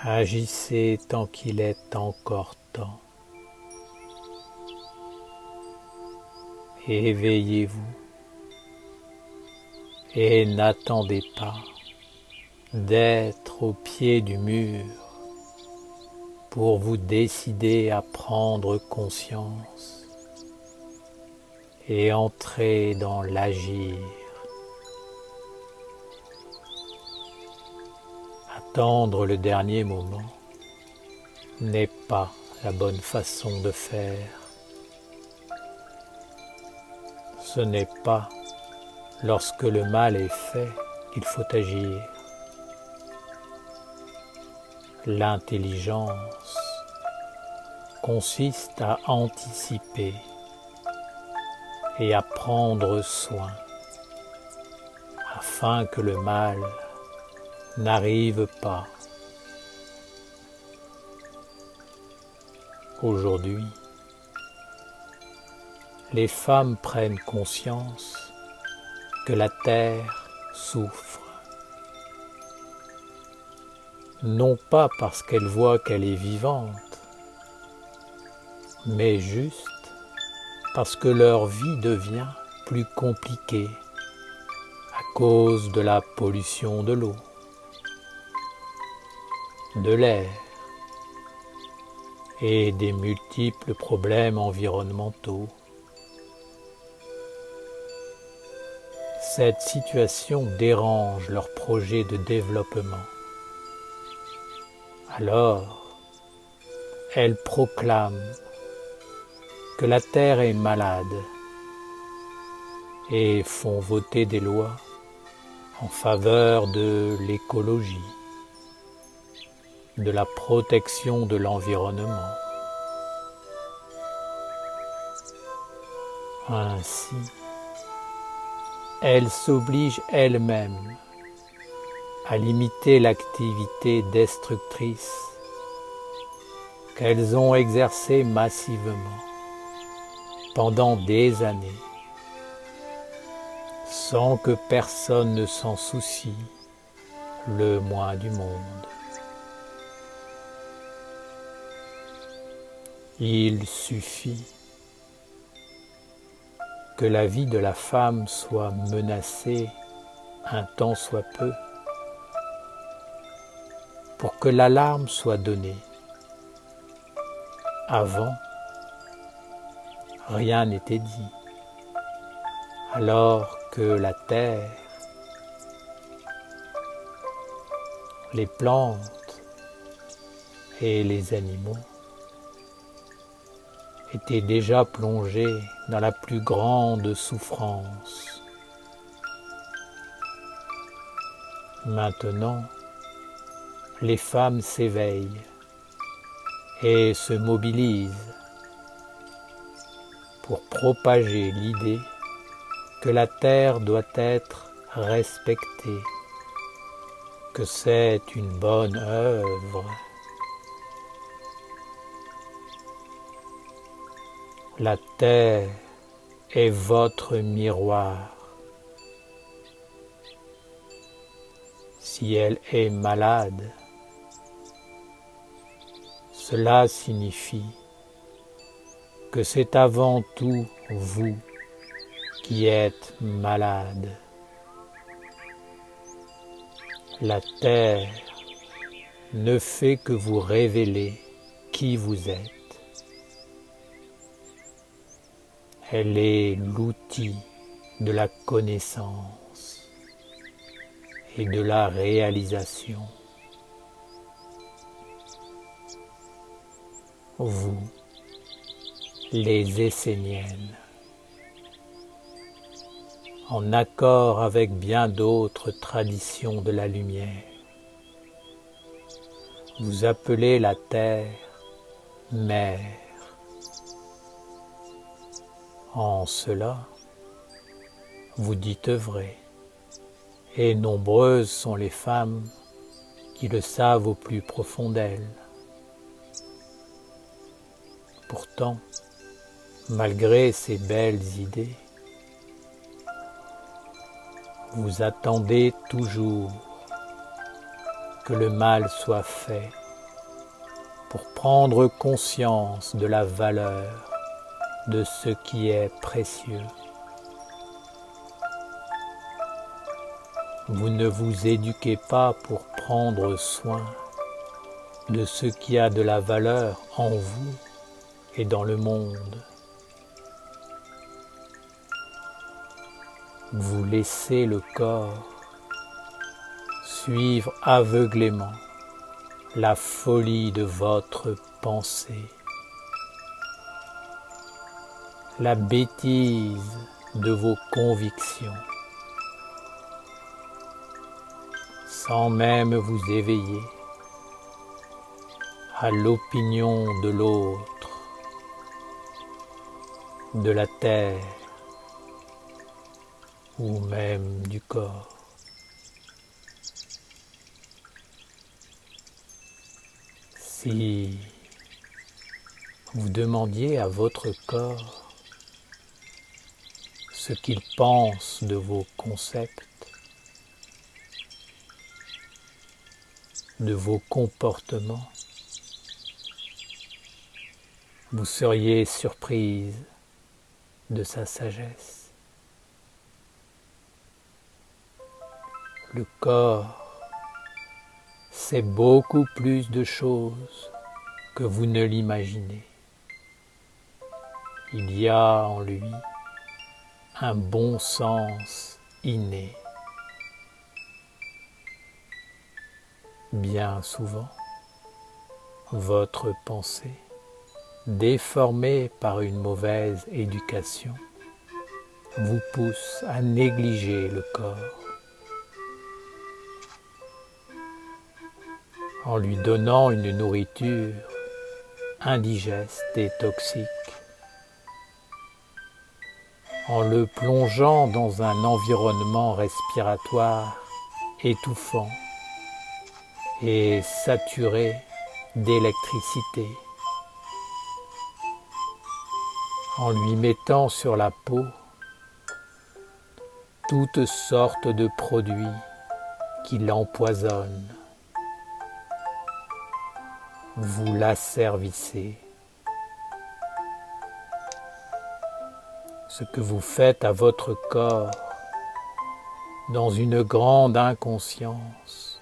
Agissez tant qu'il est encore temps. Éveillez-vous et n'attendez pas d'être au pied du mur pour vous décider à prendre conscience et entrer dans l'agir. Attendre le dernier moment n'est pas la bonne façon de faire. Ce n'est pas lorsque le mal est fait qu'il faut agir. L'intelligence consiste à anticiper et à prendre soin afin que le mal n'arrive pas. Aujourd'hui, les femmes prennent conscience que la terre souffre, non pas parce qu'elles voient qu'elle est vivante, mais juste parce que leur vie devient plus compliquée à cause de la pollution de l'eau, de l'air et des multiples problèmes environnementaux. Cette situation dérange leur projet de développement. Alors, elles proclament que la Terre est malade et font voter des lois en faveur de l'écologie, de la protection de l'environnement. Ainsi, elles s'obligent elles-mêmes à limiter l'activité destructrice qu'elles ont exercée massivement pendant des années, sans que personne ne s'en soucie le moins du monde. Il suffit que la vie de la femme soit menacée un tant soit peu pour que l'alarme soit donnée. Avant, rien n'était dit, alors que la terre, les plantes et les animaux étaient déjà plongés dans la plus grande souffrance. Maintenant, les femmes s'éveillent et se mobilisent pour propager l'idée que la terre doit être respectée, que c'est une bonne œuvre. La terre est votre miroir. Si elle est malade, cela signifie que c'est avant tout vous qui êtes malade. La terre ne fait que vous révéler qui vous êtes. Elle est l'outil de la connaissance et de la réalisation. Vous, les Esséniennes, en accord avec bien d'autres traditions de la lumière, vous appelez la terre mère. En cela, vous dites vrai, et nombreuses sont les femmes qui le savent au plus profond d'elles. Pourtant, malgré ces belles idées, vous attendez toujours que le mal soit fait pour prendre conscience de la valeur de ce qui est précieux. Vous ne vous éduquez pas pour prendre soin de ce qui a de la valeur en vous et dans le monde. Vous laissez le corps suivre aveuglément la folie de votre pensée, la bêtise de vos convictions, sans même vous éveiller à l'opinion de l'autre, de la terre ou même du corps. Si vous demandiez à votre corps ce qu'il pense de vos concepts, de vos comportements, vous seriez surprise de sa sagesse. Le corps sait beaucoup plus de choses que vous ne l'imaginez. Il y a en lui un bon sens inné. Bien souvent, votre pensée, déformée par une mauvaise éducation, vous pousse à négliger le corps. En lui donnant une nourriture indigeste et toxique, en le plongeant dans un environnement respiratoire étouffant et saturé d'électricité, en lui mettant sur la peau toutes sortes de produits qui l'empoisonnent. Vous l'asservissez. Ce que vous faites à votre corps dans une grande inconscience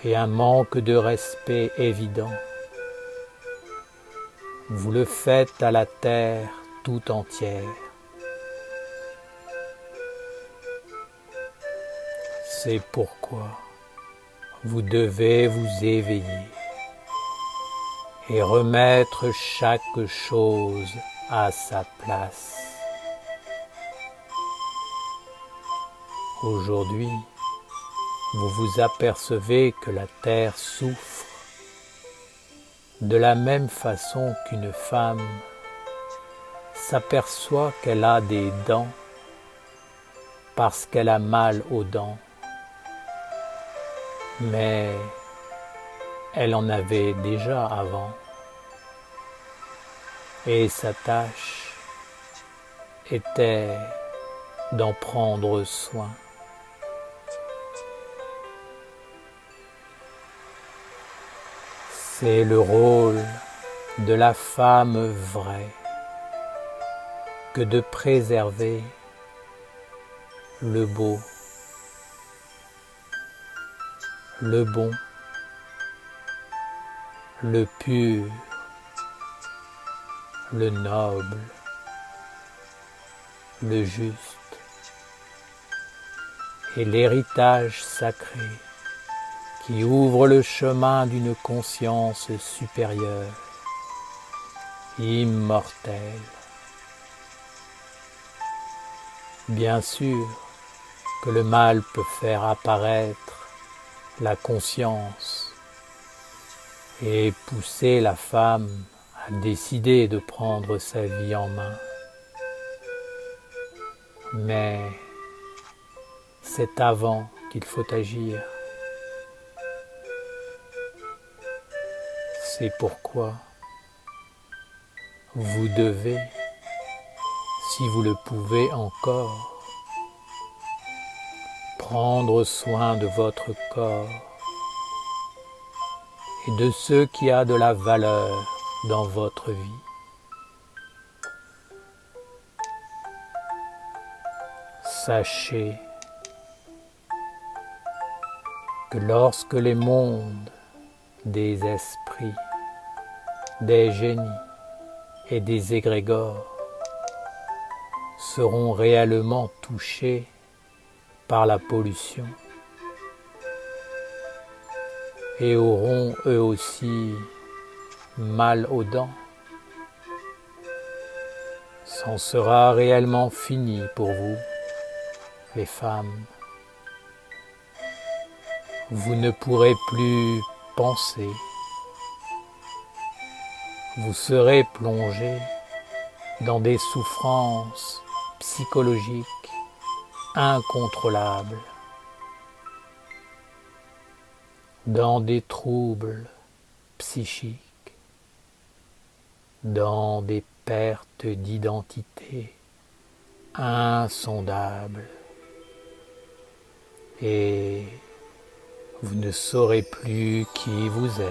et un manque de respect évident, vous le faites à la terre tout entière. C'est pourquoi vous devez vous éveiller et remettre chaque chose à sa place. Aujourd'hui, vous vous apercevez que la terre souffre de la même façon qu'une femme s'aperçoit qu'elle a des dents parce qu'elle a mal aux dents, mais elle en avait déjà avant. Et sa tâche était d'en prendre soin. C'est le rôle de la femme vraie que de préserver le beau, le bon, le pur, le noble, le juste et l'héritage sacré qui ouvre le chemin d'une conscience supérieure, immortelle. Bien sûr que le mal peut faire apparaître la conscience et pousser la femme à décider de prendre sa vie en main. Mais c'est avant qu'il faut agir. C'est pourquoi vous devez, si vous le pouvez encore, prendre soin de votre corps et de ce qui a de la valeur dans votre vie. Sachez que lorsque les mondes des esprits, des génies et des égrégores seront réellement touchés par la pollution et auront eux aussi mal aux dents, c'en sera réellement fini pour vous, les femmes. Vous ne pourrez plus penser, vous serez plongé dans des souffrances psychologiques incontrôlables, dans des troubles psychiques, dans des pertes d'identité insondables, et vous ne saurez plus qui vous êtes.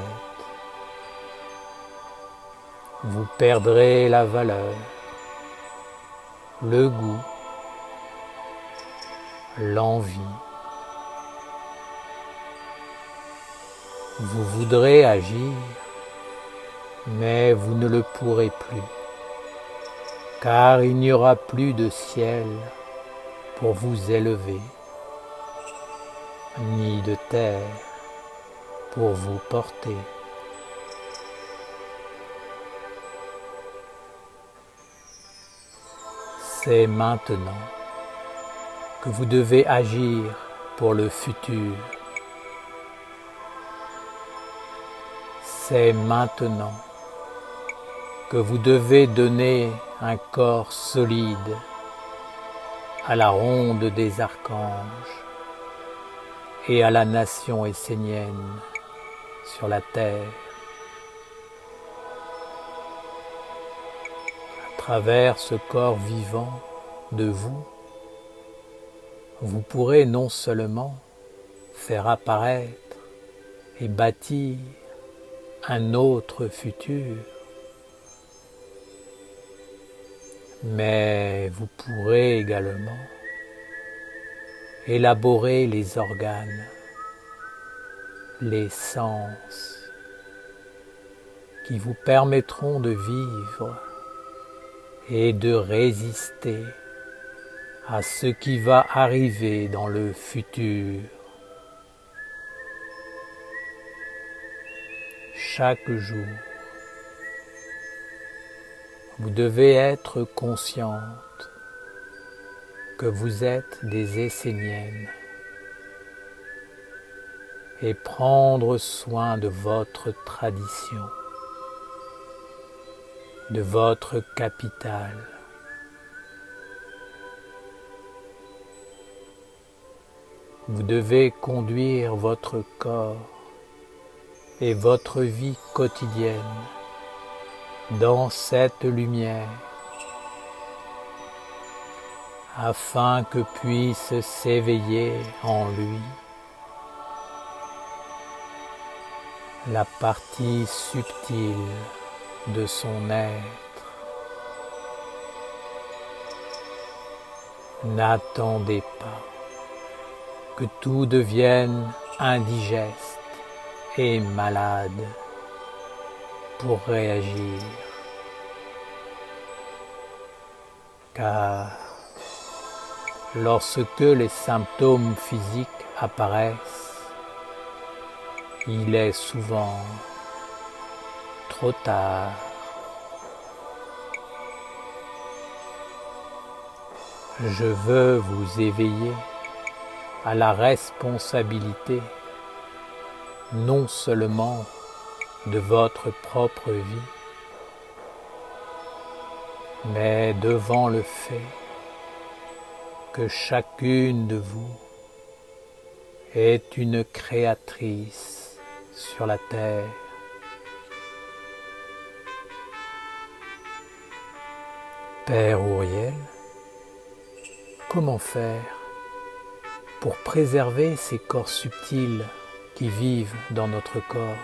Vous perdrez la valeur, le goût, l'envie. Vous voudrez agir, mais vous ne le pourrez plus, car il n'y aura plus de ciel pour vous élever, ni de terre pour vous porter. C'est maintenant que vous devez agir pour le futur. C'est maintenant que vous devez donner un corps solide à la ronde des archanges et à la nation essénienne sur la terre. À travers ce corps vivant de vous, vous pourrez non seulement faire apparaître et bâtir un autre futur, mais vous pourrez également élaborer les organes, les sens qui vous permettront de vivre et de résister à ce qui va arriver dans le futur. Chaque jour, vous devez être consciente que vous êtes des Esséniennes et prendre soin de votre tradition, de votre capitale. Vous devez conduire votre corps et votre vie quotidienne dans cette lumière afin que puisse s'éveiller en lui la partie subtile de son être. N'attendez pas que tout devienne indigeste et malade pour réagir, car lorsque les symptômes physiques apparaissent, il est souvent trop tard. Je veux vous éveiller à la responsabilité non seulement de votre propre vie, mais devant le fait que chacune de vous est une créatrice sur la terre. Père Auriel, comment faire pour préserver ces corps subtils qui vivent dans notre corps?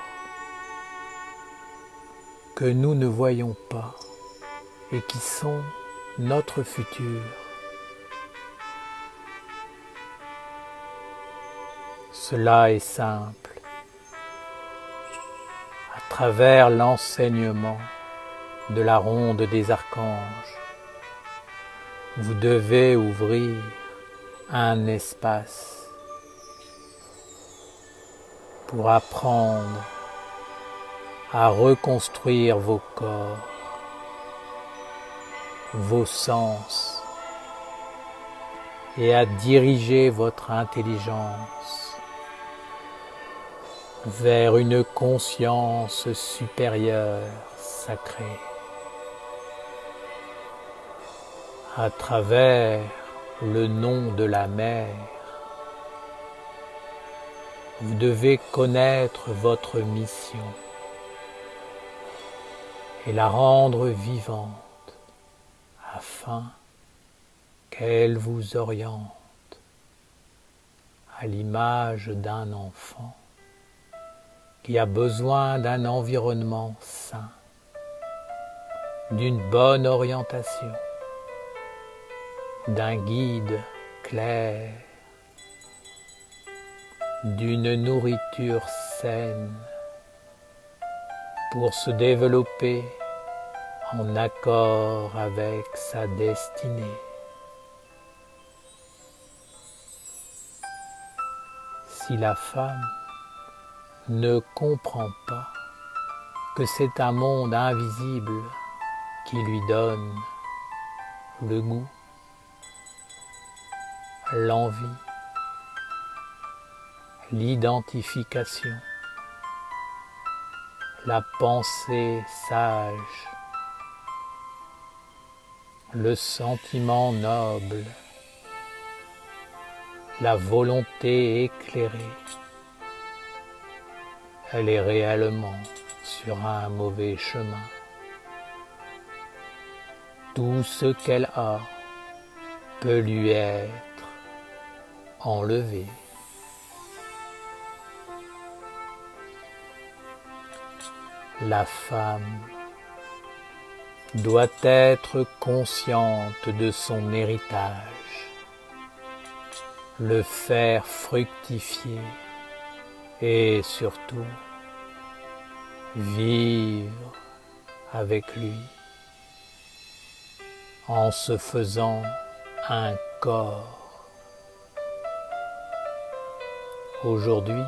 que nous ne voyons pas et qui sont notre futur. Cela est simple. À travers l'enseignement de la ronde des archanges, vous devez ouvrir un espace pour apprendre à reconstruire vos corps, vos sens et à diriger votre intelligence vers une conscience supérieure sacrée. À travers le nom de la mer, vous devez connaître votre mission et la rendre vivante afin qu'elle vous oriente à l'image d'un enfant qui a besoin d'un environnement sain, d'une bonne orientation, d'un guide clair, d'une nourriture saine pour se développer en accord avec sa destinée. Si la femme ne comprend pas que c'est un monde invisible qui lui donne le goût, l'envie, l'identification, la pensée sage, le sentiment noble, la volonté éclairée, elle est réellement sur un mauvais chemin. Tout ce qu'elle a peut lui être enlevé. La femme doit être consciente de son héritage, le faire fructifier et surtout vivre avec lui en se faisant un corps. Aujourd'hui,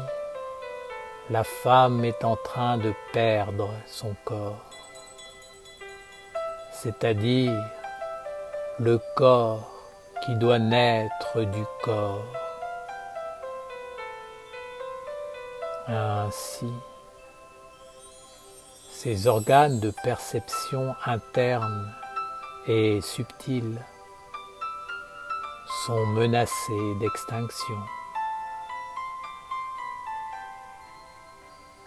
la femme est en train de perdre son corps, c'est-à-dire le corps qui doit naître du corps. Ainsi, ces organes de perception interne et subtils sont menacés d'extinction.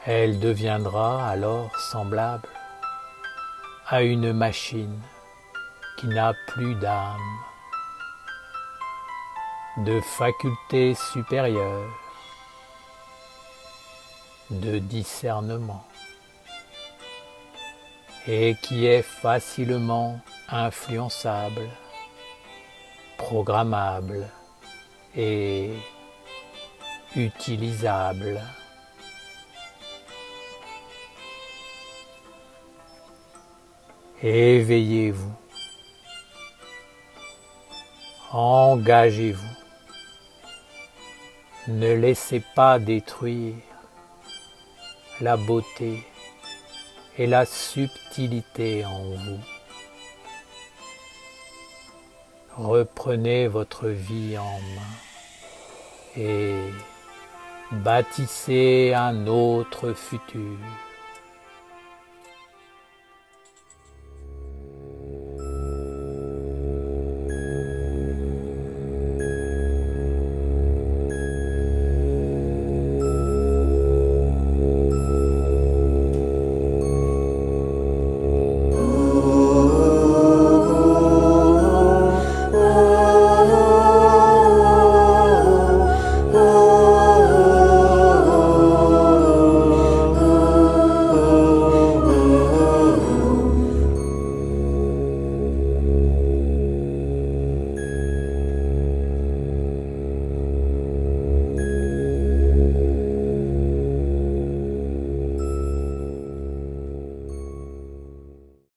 Elle deviendra alors semblable à une machine qui n'a plus d'âme, de facultés supérieures, de discernement, et qui est facilement influençable, programmable et utilisable. Éveillez-vous, engagez-vous, ne laissez pas détruire la beauté et la subtilité en vous. Reprenez votre vie en main et bâtissez un autre futur.